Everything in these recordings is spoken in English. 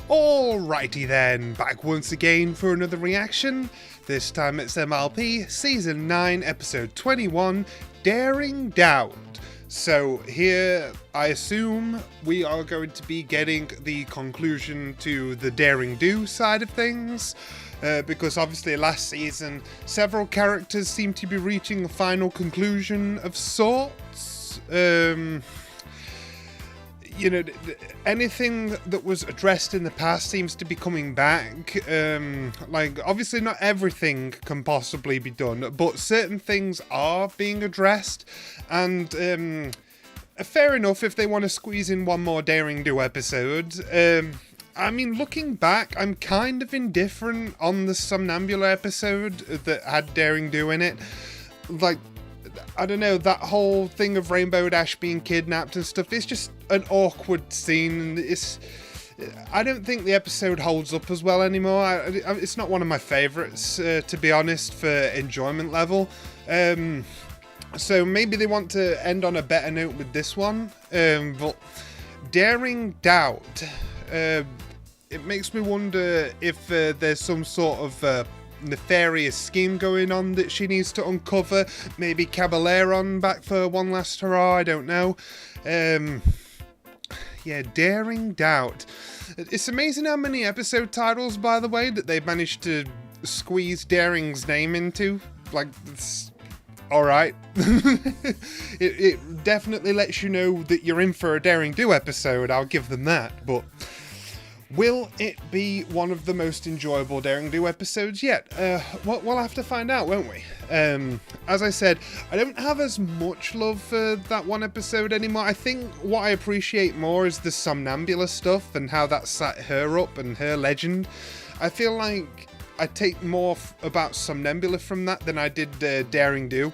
Alrighty then, back once again for another reaction. This time it's MLP, Season 9, Episode 21, Daring Doubt. So here, I assume, we are going to be getting the conclusion to the Daring Do side of things. Because obviously last season, several characters seem to be reaching a final conclusion of sorts. You know, anything that was addressed in the past seems to be coming back. Like, obviously not everything can possibly be done, but certain things are being addressed. And fair enough if they want to squeeze in one more Daring Do episode. I mean, looking back, I'm kind of indifferent on the Somnambula episode that had Daring Do in it. Like, I don't know, that whole thing of Rainbow Dash being kidnapped and stuff, it's just an awkward scene. I don't think the episode holds up as well anymore. It's not one of my favourites, to be honest, for enjoyment level. So maybe they want to end on a better note with this one. But Daring Doubt, it makes me wonder if there's some sort of nefarious scheme going on that she needs to uncover. Maybe Caballeron back for one last hurrah, I don't know. Yeah, Daring Doubt. It's amazing how many episode titles, by the way, that they've managed to squeeze Daring's name into. Like, it's alright. it definitely lets you know that you're in for a Daring Do episode, I'll give them that, but will it be one of the most enjoyable Daring Do episodes yet? We'll have to find out, won't we? As I said, I don't have as much love for that one episode anymore. I think what I appreciate more is the Somnambula stuff and how that set her up and her legend. I feel like I take more about Somnambula from that than I did Daring Do.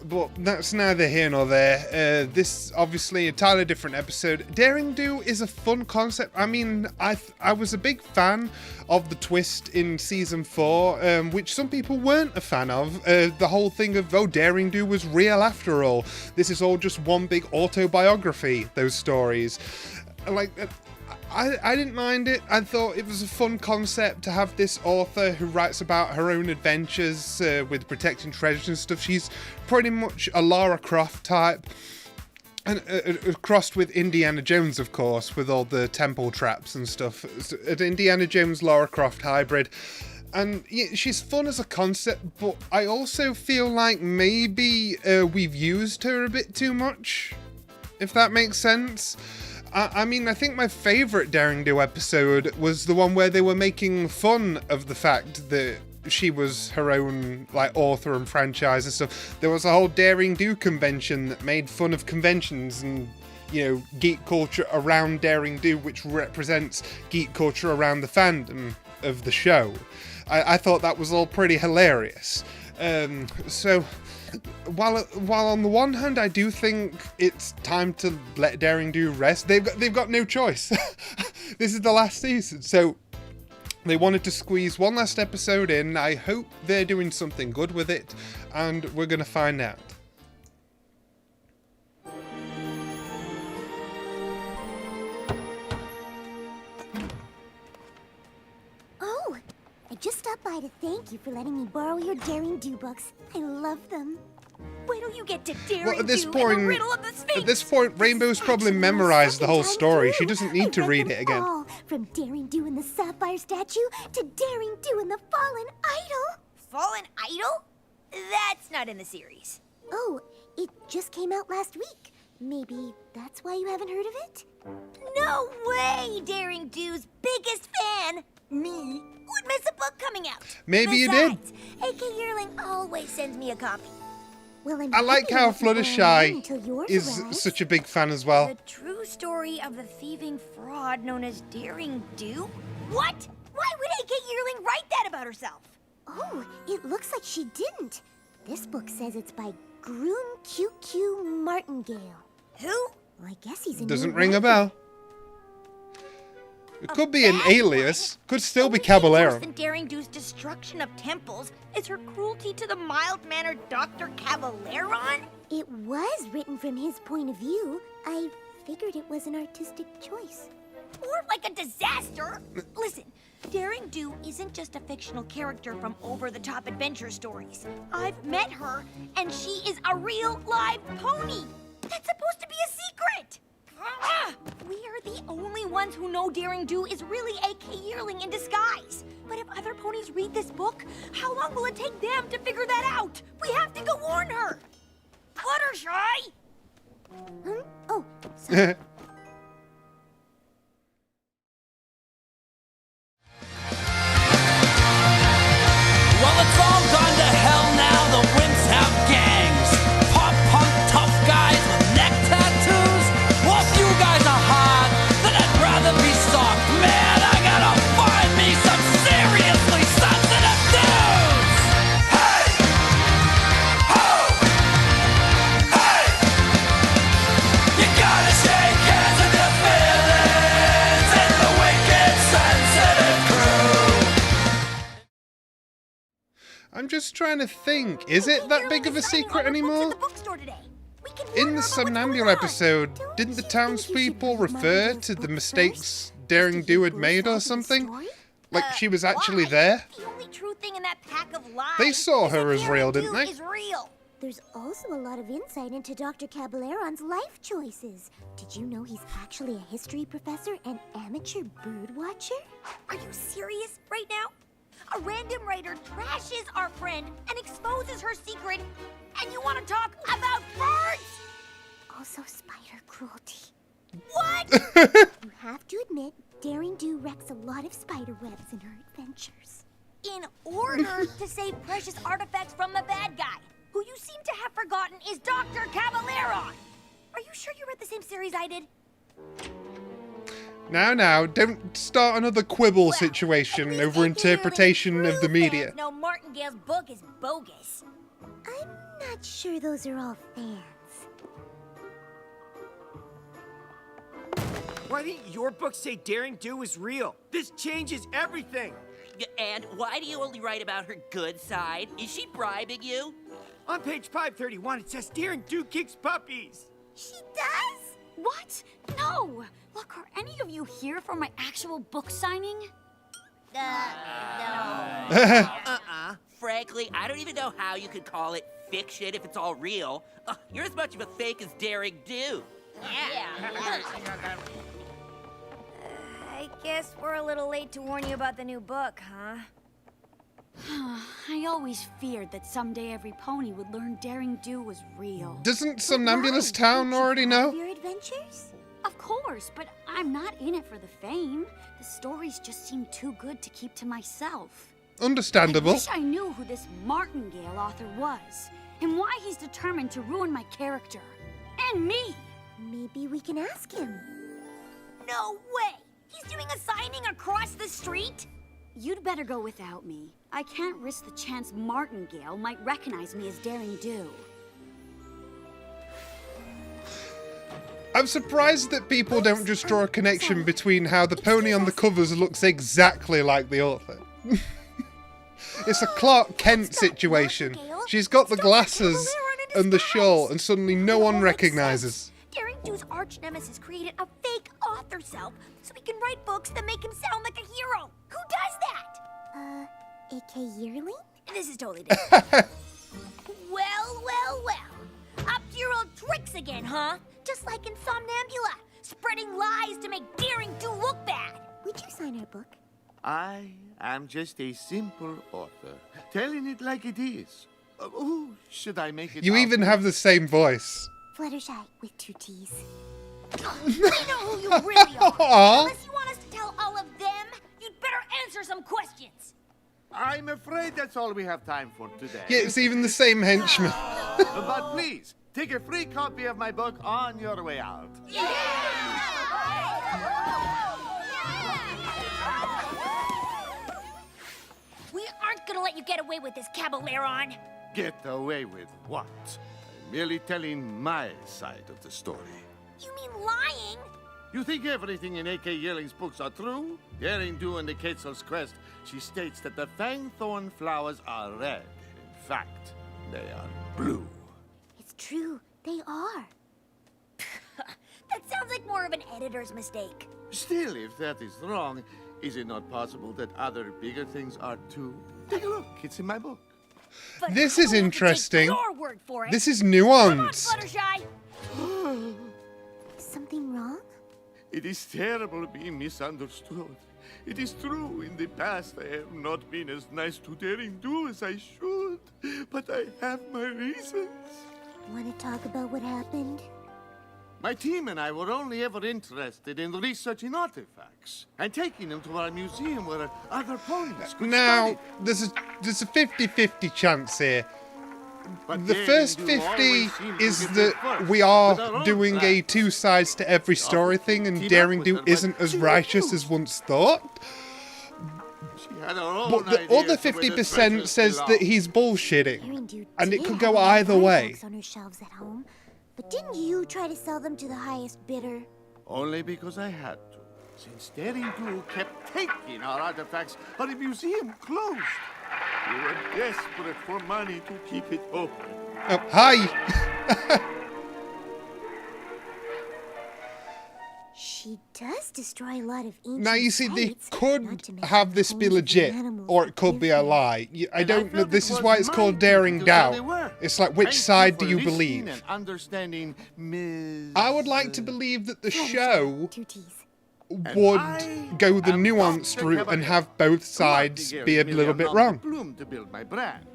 But that's neither here nor there. This obviously a entirely different episode. Daring Do is a fun concept. I mean, I was a big fan of the twist in season 4, which some people weren't a fan of. The whole thing of, oh, Daring Do was real after all. This is all just one big autobiography, those stories. Like, I didn't mind it. I thought it was a fun concept to have this author who writes about her own adventures with protecting treasures and stuff. She's pretty much a Lara Croft type. And crossed with Indiana Jones, of course, with all the temple traps and stuff. It's an Indiana Jones Lara Croft hybrid. And yeah, she's fun as a concept, but I also feel like maybe we've used her a bit too much, if that makes sense. I mean, I think my favourite Daring Do episode was the one where they were making fun of the fact that she was her own, like, author and franchise and stuff. There was a whole Daring Do convention that made fun of conventions and, you know, geek culture around Daring Do, which represents geek culture around the fandom of the show. I thought that was all pretty hilarious. So while on the one hand I do think it's time to let Daring Do rest, they've got no choice. This is the last season, so they wanted to squeeze one last episode in. I hope they're doing something good with it, and we're gonna find out. Oh, I just stopped by to thank you for letting me borrow your Daring Do books. I love them. Wait till you get to Daring Do and the Riddle of the Sphinx. At this point, Rainbow's probably memorized the whole story. She doesn't need to read it again. All, from Daring Do and the Sapphire Statue to Daring Do and the Fallen Idol. Fallen Idol? That's not in the series. Oh, it just came out last week. Maybe that's why you haven't heard of it? No way! Daring Do's biggest fan, me, would miss a book coming out. Maybe you did. AK Yearling always sends me a copy. Well, I like how Fluttershy is such a big fan as well. The true story of the thieving fraud known as Daring Do? What? Why would AK Yearling write that about herself? Oh, it looks like she didn't. This book says it's by Groom QQ Martingale. Who? Well, I guess he's a Doesn't new ring a writer. bell. It could be an alias. Could still be Worse Caballero. than Daring Do's destruction of temples is her cruelty to the mild-mannered Dr. Caballeron? It was written from his point of view. I figured it was an artistic choice. Or like a disaster. Listen, Daring Do isn't just a fictional character from over-the-top adventure stories. I've met her, and she is a real live pony. That's supposed to be a secret. We are the only ones who know Daring Do is really a Yearling in disguise. But if other ponies read this book, how long will it take them to figure that out? We have to go warn her. Fluttershy! Oh, sorry. Well, it's all gone to hell now. The wimps have gangs. Pop-punk tough guys with neck tattoos. Well, if you guys are hard, then I'd rather be soft. Man, I gotta find me some seriously sensitive dudes. Hey! Ho! Hey! You gotta shake hands with your feelings in the wicked sensitive crew. I'm just trying to think. Is it that big of a secret anymore? In the Somnambule episode, didn't the townspeople refer to the mistakes Daring Do had made or something? Like she was actually there? The only true thing in that pack of lies They saw her as real, didn't they? is real. There's also a lot of insight into Dr. Caballeron's life choices. Did you know he's actually a history professor and amateur bird watcher? Are you serious right now? A random writer trashes our friend and exposes her secret, and you want to talk about birds? Also spider cruelty. What? You have to admit, Daring Do wrecks a lot of spider webs in her adventures. In order to save precious artifacts from the bad guy, who you seem to have forgotten is Dr. Caballeron. Are you sure you read the same series I did? Now, don't start another quibble situation At least over A.K. interpretation Yearling of the true media. fans know Martingale's book is bogus. I'm not sure those are all fans. Why didn't your book say Daring Do is real? This changes everything. And why do you only write about her good side? Is she bribing you? On page 531, it says Daring Do kicks puppies. She does? What? No! Look, are any of you here for my actual book signing? No. Frankly, I don't even know how you could call it fiction if it's all real. You're as much of a fake as Daring Do. I guess we're a little late to warn you about the new book, huh? I always feared that someday every pony would learn Daring Do was real. Doesn't Somnambulous Town already know? Your adventures? Of course, but I'm not in it for the fame. The stories just seem too good to keep to myself. Understandable. I wish I knew who this Martingale author was, and why he's determined to ruin my character. And me! Maybe we can ask him. No way! He's doing a signing across the street? You'd better go without me. I can't risk the chance Martingale might recognize me as Daring Do. I'm surprised that people don't just draw a connection between how the pony on the covers looks exactly like the author. It's a Clark Kent situation. She's got the glasses and the shawl, and suddenly no one recognizes. Daring Do's arch nemesis created a fake author self so he can write books that make him sound like a hero. Who does that? A.K. Yearling? This is totally different. Well. Up to your old tricks again, huh? Just like in Somnambula, spreading lies to make Daring Do look bad. Would you sign our book? I am just a simple author, telling it like it is. Who should I make it You out even to? have the same voice. Fluttershy with 2 T's. We know who you really are. Aw. Unless you want us to tell all of them, you'd better answer some questions. I'm afraid that's all we have time for today. Yeah, it's even the same henchman. But please, take a free copy of my book on your way out. We aren't gonna let you get away with this, Caballeron. Get away with what? I'm merely telling my side of the story. You mean lying? You think everything in A.K. Yearling's books are true? Daring Do in the Quetzal's Crest, she states that the fangthorn flowers are red. In fact, they are blue. It's true. They are. That sounds like more of an editor's mistake. Still, if that is wrong, is it not possible that other bigger things are too? Take a look. It's in my book. But This I is will have to take interesting. Your word for it. This is Come on, nuanced. Fluttershy. Something wrong? It is terrible being misunderstood. It is true, in the past I have not been as nice to Daring Do as I should, but I have my reasons. Want to talk about what happened? My team and I were only ever interested in researching artifacts and taking them to our museum where other ponies could Now, study. there's a 50-50 chance here. But The Daring first Do 50 always seemed to is get there that first, we with our are own doing a plans. two sides to every story thing, and Team up Daring with Do her, but isn't as she righteous refused. as once thought. She had her own But the ideas other of where the 50% treasures says belong. that he's bullshitting. Daring Do And it did could have go a lot of either way. artifacts on her shelves at home, but didn't you try to sell them to the highest bidder? Only because I had to. Since Daring Do kept taking our artifacts, our museum closed. We were desperate for money to keep it open. Oh, hi! She does destroy a lot of ancient Now you see, they sites, could not to mention have this be homes of the legit, animals or that it could live be a there. lie. I And don't know. felt This it is was why it's my called duty Daring to tell they Doubt. were. It's like, which Thank side for do you listening believe? and understanding, Miss... I would like to believe that the show Two T's. would I go the am nuanced Dr. route Cavalier, and have both who sides had to be a give little me bit amount wrong. of bloom to build my brand.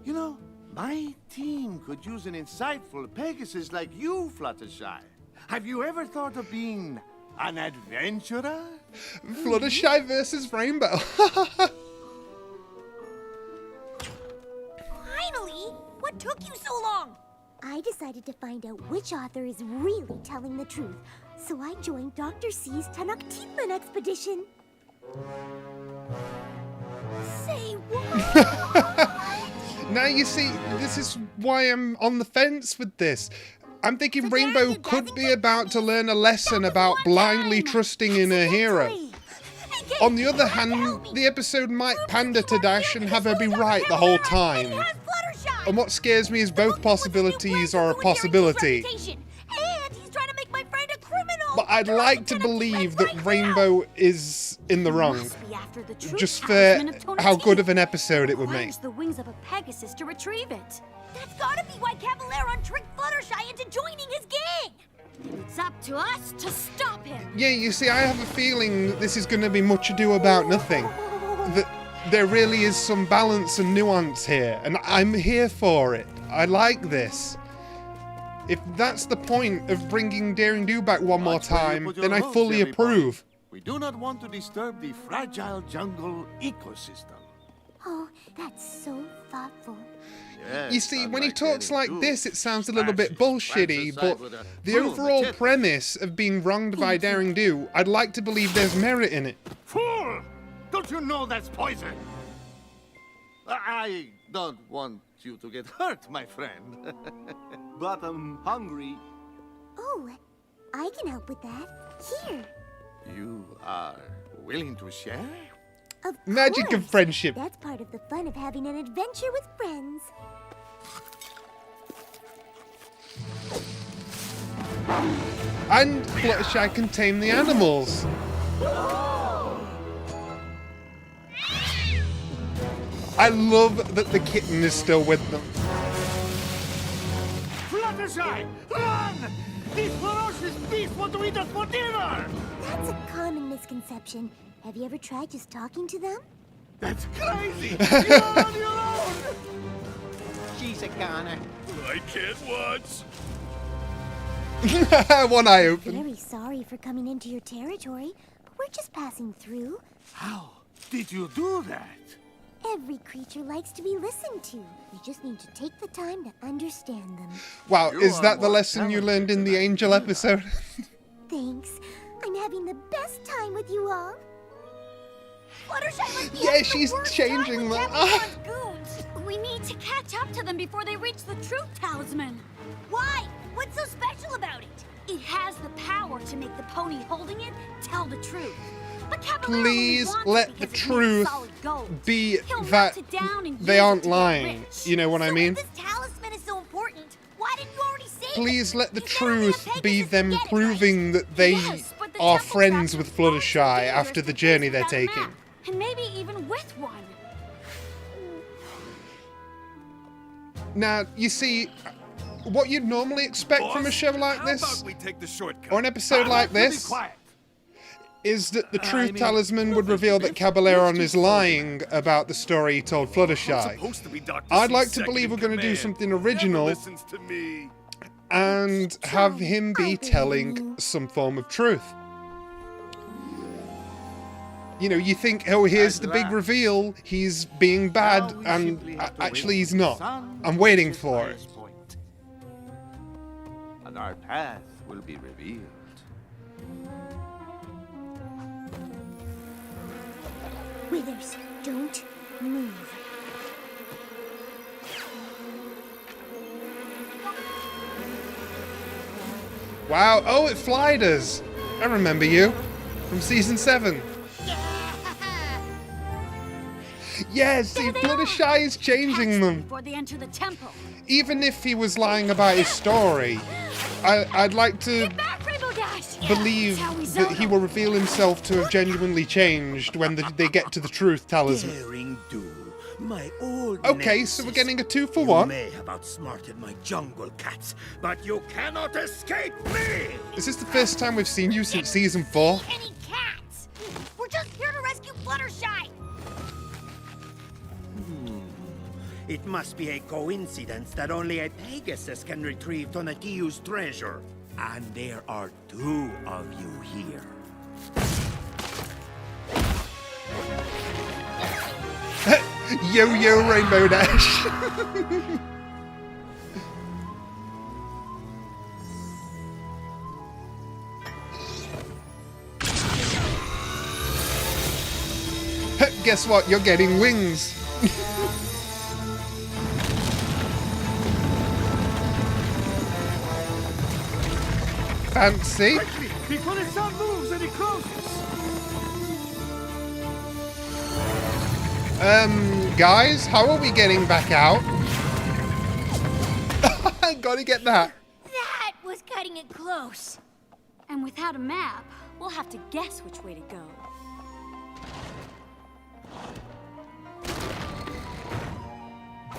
You know, my team could use an insightful Pegasus like you, Fluttershy. Have you ever thought of being an adventurer? Fluttershy versus Rainbow. Finally! What took you so long? I decided to find out which author is really telling the truth, so I joined Dr. C's Tenochtitlan expedition. Say what? Now you see, this is why I'm on the fence with this. I'm thinking So Rainbow Daring Do could doesn't be get about to learn a lesson was about one blindly time. trusting in a hero. Hey, Kate, On the you other have to help hand, me. the episode might Prove pander that to you are Dash here and because have her be who's on right the Cavalier whole and time. has Fluttershy. And what scares me is both Luffy wants a new possibilities plan are a to ruin Daring Do's possibility. reputation. And he's trying to make my friend a criminal. But I'd They're like up to Tenochtitlan believe right that Rainbow is in the wrong. Must be after the truth Just for talisman of how good Tonatiuh. of an episode it would make. Requires the wings of a Pegasus to retrieve it. That's gotta be why Cavalier tricked Fluttershy into joining his gang. It's up to us to stop him. Yeah, you see, I have a feeling that this is going to be much ado about nothing. That there really is some balance and nuance here, and I'm here for it. I like this. If that's the point of bringing Daring Do back one more Watch where you time, put your then I hooves, fully everybody. approve. We do not want to disturb the fragile jungle ecosystem. Oh, that's so thoughtful. Yes, You see, when he unlike talks Daring like Do, this, it sounds a little bit smashes bullshitty, Francis but aside with a the broom overall machete. premise of being wronged by Daring Do, I'd like to believe there's merit in it. Fool! Don't you know that's poison? I don't want you to get hurt, my friend. But I'm hungry. Oh, I can help with that. Here. You are willing to share? Of Magic of course. friendship. That's part of the fun of having an adventure with friends. And Fluttershy can tame the animals. I love that the kitten is still with them. Fluttershy! Run! These ferocious beasts want to eat us for dinner! That's a common misconception. Have you ever tried just talking to them? That's crazy! You're on your own! She's a goner. I can't watch. One eye open. Very sorry for coming into your territory, but we're just passing through. How did you do that? Every creature likes to be listened to. You just need to take the time to understand them. Wow, You is are that the more lesson you learned in the talented Angel than I episode? Thanks. I'm having the best time with you all. Fluttershy must be Yeah, having the she's worst changing time with that. Cavalier's goons. We need to catch up to them before they reach the truth talisman. Why? What's so special about it? It has the power to make the pony holding it tell the truth. But Cavalier Please only wants let it the because it makes truth solid gold. be He'll that melt it down and they use aren't it to get lying. rich. You know what I So mean? if this talisman is so important, why didn't you already say Please it? let the Is there only a truth be Pegasus to them get it, right? proving that they Yes, but are friends with Fluttershy after the journey they're taking. And maybe even with one. Now, you see, what you'd normally expect from a show like this, or an episode like this, is that the Truth Talisman would reveal that Caballerion is lying about the story he told Fluttershy. I'd like to believe we're going to do something original and have him be telling some form of truth. You know, you think, oh, here's the big reveal, he's being bad, and actually he's not. I'm waiting for it. And our path will be revealed. Withers, don't move. Wow, oh, it flied us. I remember you from season 7. Yes, see, Fluttershy is changing them. Before they enter the temple. Even if he was lying about his story, I'd like to believe that he will reveal himself to have genuinely changed when they get to the Truth Talisman. Okay, so we're getting a 2 for 1. You may have outsmarted my jungle cats, but you cannot escape me! Is this the first time we've seen you since season 4? Any cats! We're just here to rescue Fluttershy! It must be a coincidence that only a Pegasus can retrieve Tonatiuh's treasure. And there are 2 of you here. Yo-yo Rainbow Dash. Guess what? You're getting wings. Fancy. Quickly, before the sun moves and it closes. Guys, how are we getting back out? Gotta get that. That was cutting it close. And without a map, we'll have to guess which way to go.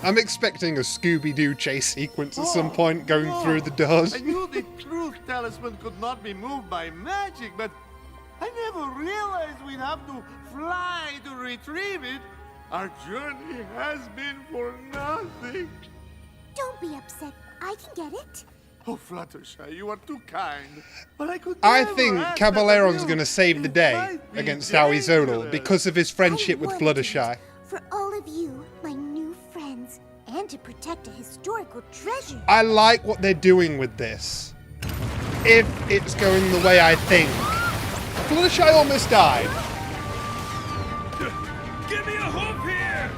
I'm expecting a Scooby-Doo chase sequence at some point going through the doors. I knew the Truth Talisman could not be moved by magic, but I never realized we'd have to fly to retrieve it. Our journey has been for nothing. Don't be upset. I can get it. Oh, Fluttershy, you are too kind. But I think Caballeron's going to save the day against Aoizodal because of his friendship with Fluttershy. For all of you, my new friends, and to protect a historical treasure. I like what they're doing with this. If it's going the way I think. Fluttershy almost died. Give me a hook here!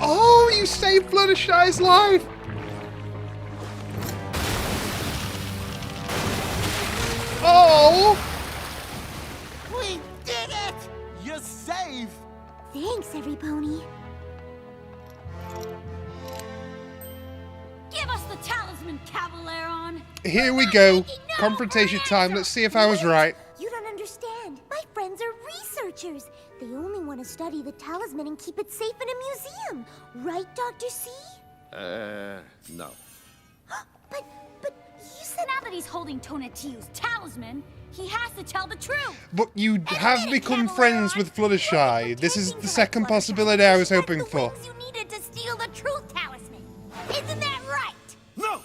Oh, you saved Fluttershy's life! Oh! We did it! You're safe! Thanks, everypony. Give us the talisman, Caballerion! Here we go. Confrontation time. Let's see if I was right. You don't understand. My friends are researchers. They only want to study the talisman and keep it safe in a museum. Right, Dr. C? No. But you said... Now that he's holding Tonatiuh's talisman, he has to tell the truth! But you have become friends with Fluttershy. This is the second possibility I was hoping for. You needed to steal the Truth Talisman. Isn't that right? No!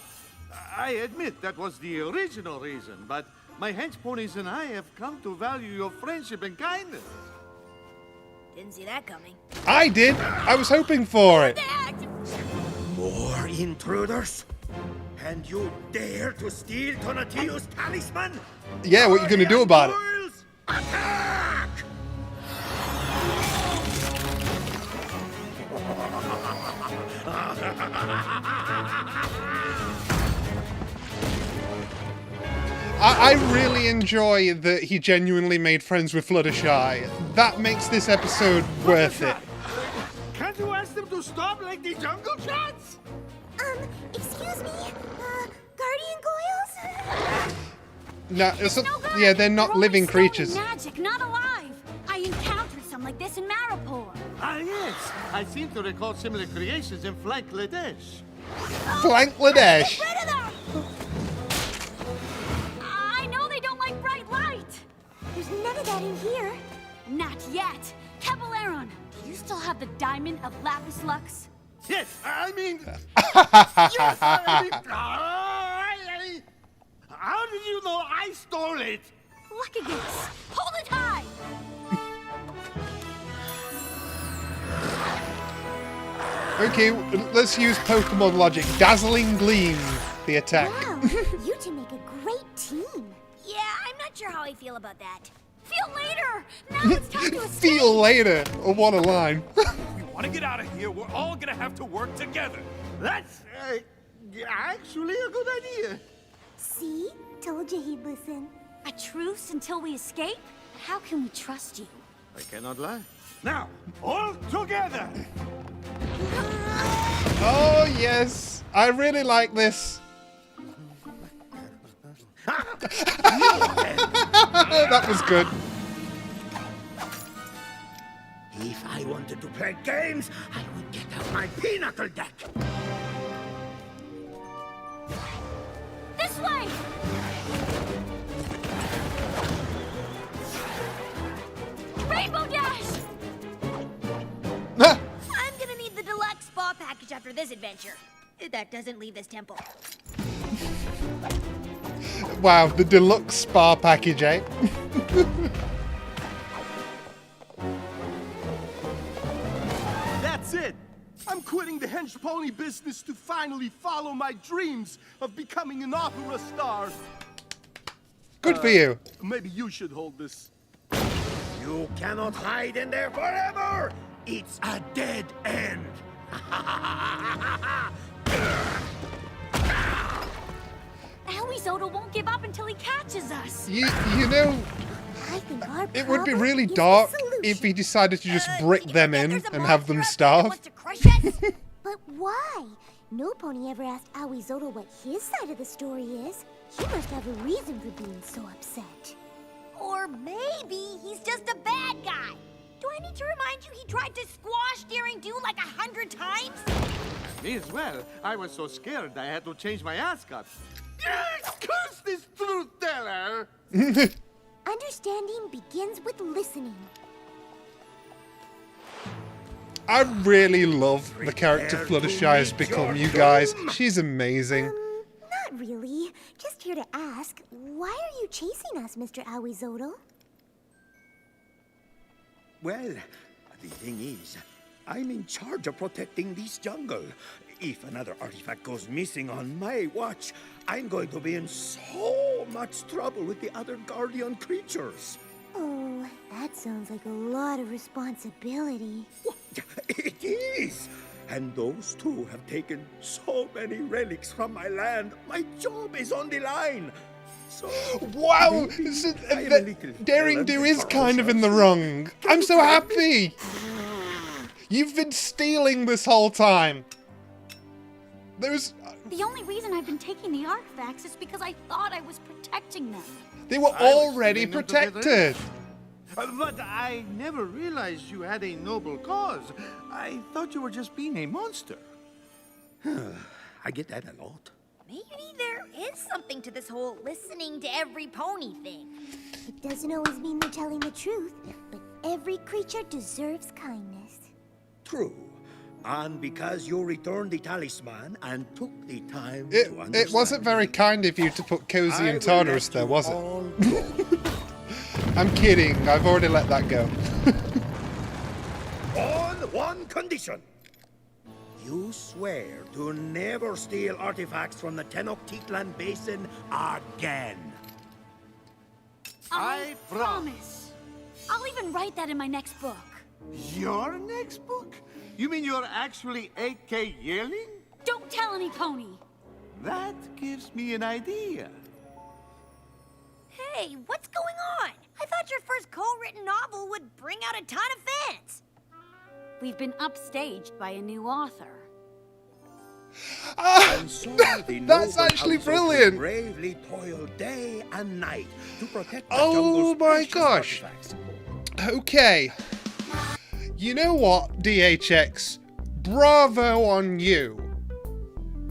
I admit that was the original reason, but my hench ponies and I have come to value your friendship and kindness. Didn't see that coming. I did. I was hoping for it. More intruders? And you dare to steal Tonatiuh's talisman? Yeah, what are you going to do about it? Boys, attack! I really enjoy that he genuinely made friends with Fluttershy. That makes this episode worth it. Can't you ask them to stop like the jungle chats? Excuse me? Guardian Goyles? No, It's no good. yeah, they're not They're only living stone and creatures. magic, not alive. I encountered some like this in Maripor. Ah, yes. I seem to recall similar creations in Flank Ladesh. Flank Ladesh. Get rid of them! I know they don't like bright light. There's none of that in here. Not yet. Caballero, do you still have the diamond of Lapis Lux? Yes, I mean... How did you know I stole it? Lucky guess. Hold it high. Okay, let's use Pokemon logic. Dazzling Gleam, the attack. Wow, you two make a great team. Yeah, I'm not sure how I feel about that. Feel later. Now it's time to escape. Feel later. Oh, what a line. We want to get out of here. We're all gonna have to work together. That's actually a good idea. See? Told you he'd listen. A truce until we escape? How can we trust you? I cannot lie. Now, all together! Oh, yes. I really like this. That was good. If I wanted to play games, I would get out my pinnacle deck. This way! Rainbow Dash! I'm gonna need the deluxe spa package after this adventure. If that doesn't leave this temple. Wow, the deluxe spa package, eh? That's it! I'm quitting the hench pony business to finally follow my dreams of becoming an opera star. Good for you. Maybe you should hold this. You cannot hide in there forever! It's a dead end! Aoizoto won't give up until he catches us. You know, I think our it would be problem really is the dark solution. if he decided to just brick them in There's a and have them monster out there that starve. wants to crush us? But why? No pony ever asked Aoizoto what his side of the story is. He must have a reason for being so upset. Or maybe he's just a bad guy. Do I need to remind you he tried to squash Daring Do like 100 times? Me as well. I was so scared I had to change my ascot. Yes, curse this truth teller! Understanding begins with listening. I really love the character Fluttershy has become, you guys. She's amazing. Not really. Just here to ask, why are you chasing us, Mr. Aoizoto? Well, the thing is, I'm in charge of protecting this jungle. If another artifact goes missing on my watch, I'm going to be in so much trouble with the other guardian creatures. Oh, that sounds like a lot of responsibility. It is! And those two have taken so many relics from my land. My job is on the line. So Wow! Daring Do is kind of in the wrong. I'm so happy! You've been stealing this whole time. There's... The only reason I've been taking the artifacts is because I thought I was protecting them. They were already protected. But I never realized you had a noble cause. I thought you were just being a monster. I get that a lot. Maybe there is something to this whole listening to every pony thing. It doesn't always mean they're telling the truth, but every creature deserves kindness. True. And because you returned the talisman and took the time It to understand... it wasn't very kind of you to put Cozy and Tartarus there, was it? I'm kidding. I've already let that go. On one condition. You swear to never steal artifacts from the Tenochtitlan Basin again. I promise. I'll even write that in my next book. Your next book? You mean you're actually A.K. Yearling? Don't tell any pony. That gives me an idea. Hey, what's going on? I thought your first co-written novel would bring out a ton of fans. We've been upstaged by a new author. I'm sorry the That's noble actually household brilliant. bravely toil day and night to protect the Oh jungle's my precious gosh. artifacts. Okay. You know what, DHX? Bravo on you.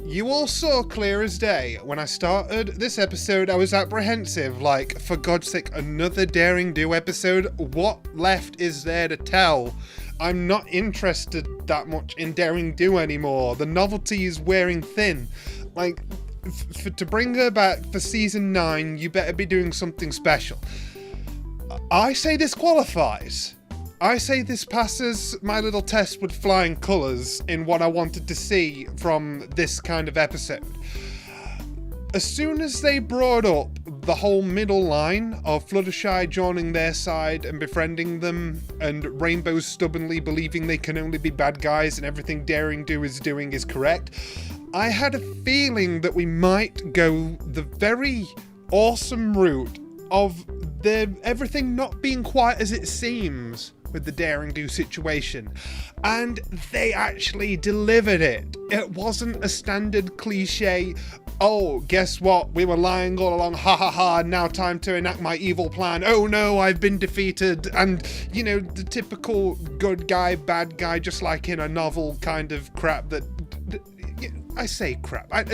You all saw clear as day. When I started this episode, I was apprehensive, like, for God's sake, another Daring Do episode? What left is there to tell? I'm not interested that much in Daring Do anymore. The novelty is wearing thin. Like, to bring her back for season 9, you better be doing something special. I say this qualifies. I say this passes my little test with flying colours in what I wanted to see from this kind of episode. As soon as they brought up the whole middle line of Fluttershy joining their side and befriending them, and Rainbow stubbornly believing they can only be bad guys and everything Daring Do is doing is correct, I had a feeling that we might go the very awesome route of everything not being quite as it seems with the Daring Do situation, and they actually delivered it. It wasn't a standard cliche, oh, guess what, we were lying all along, ha ha ha, now time to enact my evil plan, oh no, I've been defeated, and, you know, the typical good guy, bad guy, just like in a novel kind of crap that, I say crap, I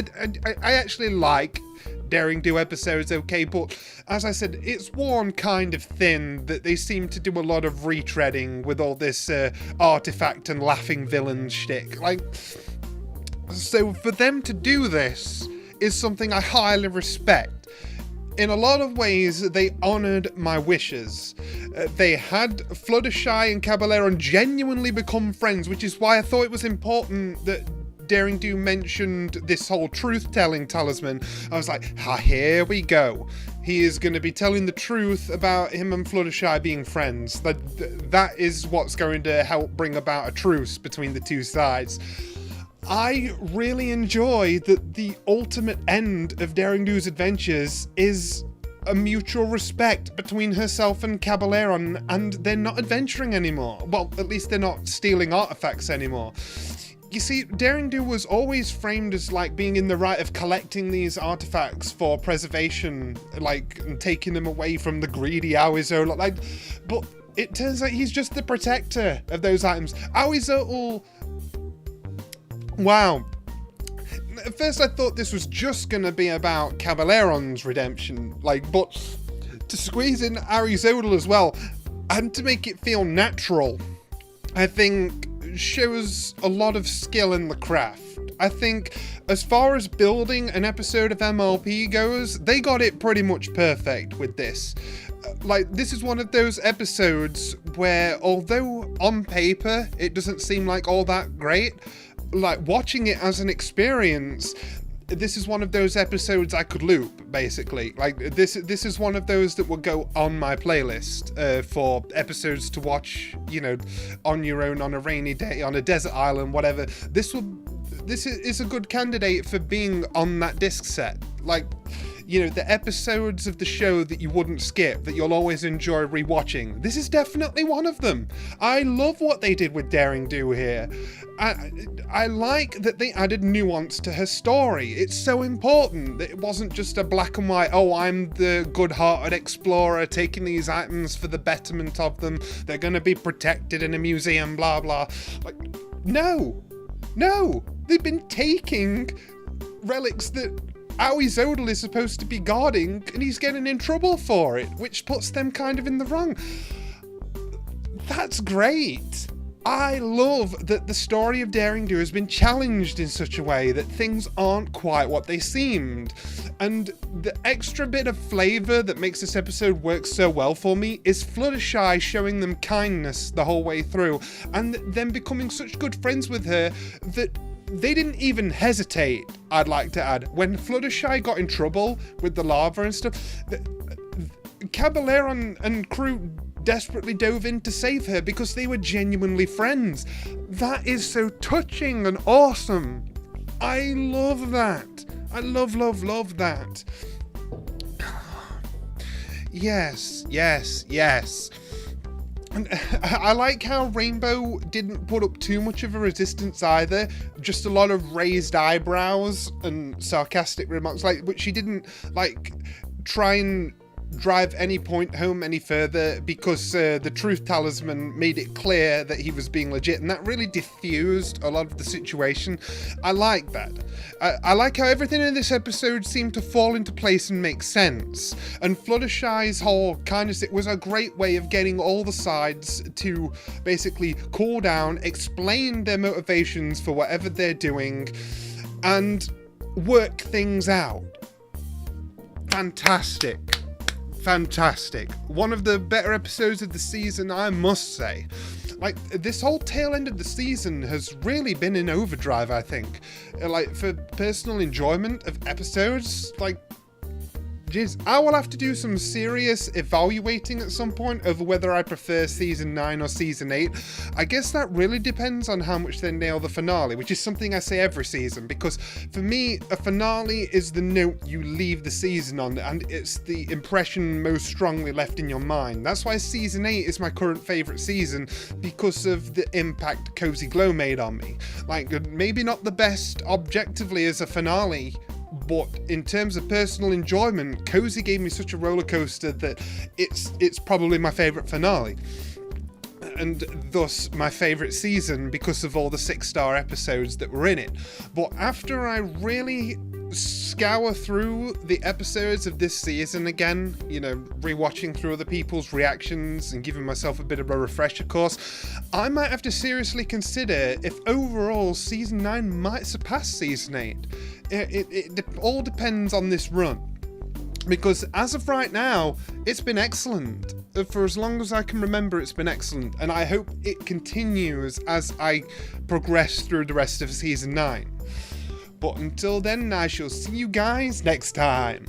actually like Daring Do episodes, okay, but as I said, it's worn kind of thin, that they seem to do a lot of retreading with all this artifact and laughing villain shtick. Like, so for them to do this is something I highly respect. In a lot of ways, they honoured my wishes. They had Fluttershy and Caballero genuinely become friends, which is why I thought it was important that Daring Do mentioned this whole truth-telling talisman. I was like, here we go. He is going to be telling the truth about him and Fluttershy being friends. That is what's going to help bring about a truce between the two sides. I really enjoy that the ultimate end of Daring Do's adventures is a mutual respect between herself and Caballero, and they're not adventuring anymore. Well, at least they're not stealing artifacts anymore. You see, Daring Do was always framed as, like, being in the right of collecting these artifacts for preservation, like, and taking them away from the greedy Aoizotl, like, but it turns out he's just the protector of those items. Aoizotl, wow. At first I thought this was just gonna be about Caballeron's redemption, like, but to squeeze in Aoizotl as well, and to make it feel natural, I think shows a lot of skill in the craft. I think as far as building an episode of MLP goes, they got it pretty much perfect with this. Like, this is one of those episodes where, although on paper it doesn't seem like all that great, like, watching it as an experience, this is one of those episodes I could loop, basically. Like, this is one of those that will go on my playlist for episodes to watch, you know, on your own, on a rainy day, on a desert island, whatever. This is a good candidate for being on that disc set. Like, you know, the episodes of the show that you wouldn't skip, that you'll always enjoy rewatching. This is definitely one of them. I love what they did with Daring Do here. I like that they added nuance to her story. It's so important that it wasn't just a black and white, oh, I'm the good-hearted explorer taking these items for the betterment of them. They're going to be protected in a museum, blah, blah. Like, no. They've been taking relics that Aoizotl is supposed to be guarding, and he's getting in trouble for it, which puts them kind of in the wrong. That's great. I love that the story of Daring Do has been challenged in such a way that things aren't quite what they seemed. And the extra bit of flavour that makes this episode work so well for me is Fluttershy showing them kindness the whole way through, and them becoming such good friends with her that they didn't even hesitate, I'd like to add. When Fluttershy got in trouble with the lava and stuff, Caballero and crew desperately dove in to save her because they were genuinely friends. That is so touching and awesome. I love that. I love that. Yes. And I like how Rainbow didn't put up too much of a resistance either. Just a lot of raised eyebrows and sarcastic remarks, but she didn't try and drive any point home any further, because the truth talisman made it clear that he was being legit, and that really diffused a lot of the situation. I like that. I like how everything in this episode seemed to fall into place and make sense, and Fluttershy's whole kindness, it was a great way of getting all the sides to basically cool down, explain their motivations for whatever they're doing, and work things out. Fantastic. One of the better episodes of the season, I must say. This whole tail end of the season has really been in overdrive, I think. For personal enjoyment of episodes, jeez, I will have to do some serious evaluating at some point over whether I prefer season 9 or season 8. I guess that really depends on how much they nail the finale, which is something I say every season, because for me, a finale is the note you leave the season on, and it's the impression most strongly left in your mind. That's why season 8 is my current favourite season, because of the impact Cozy Glow made on me. Maybe not the best objectively as a finale, but in terms of personal enjoyment, Cozy gave me such a roller coaster that it's probably my favourite finale, and thus my favourite season because of all the 6-star episodes that were in it. But after I really scour through the episodes of this season again, rewatching through other people's reactions and giving myself a bit of a refresher course, I might have to seriously consider if overall season 9 might surpass season 8. It all depends on this run, because as of right now, it's been excellent. For as long as I can remember, it's been excellent, and I hope it continues as I progress through the rest of season 9. But until then, I shall see you guys next time.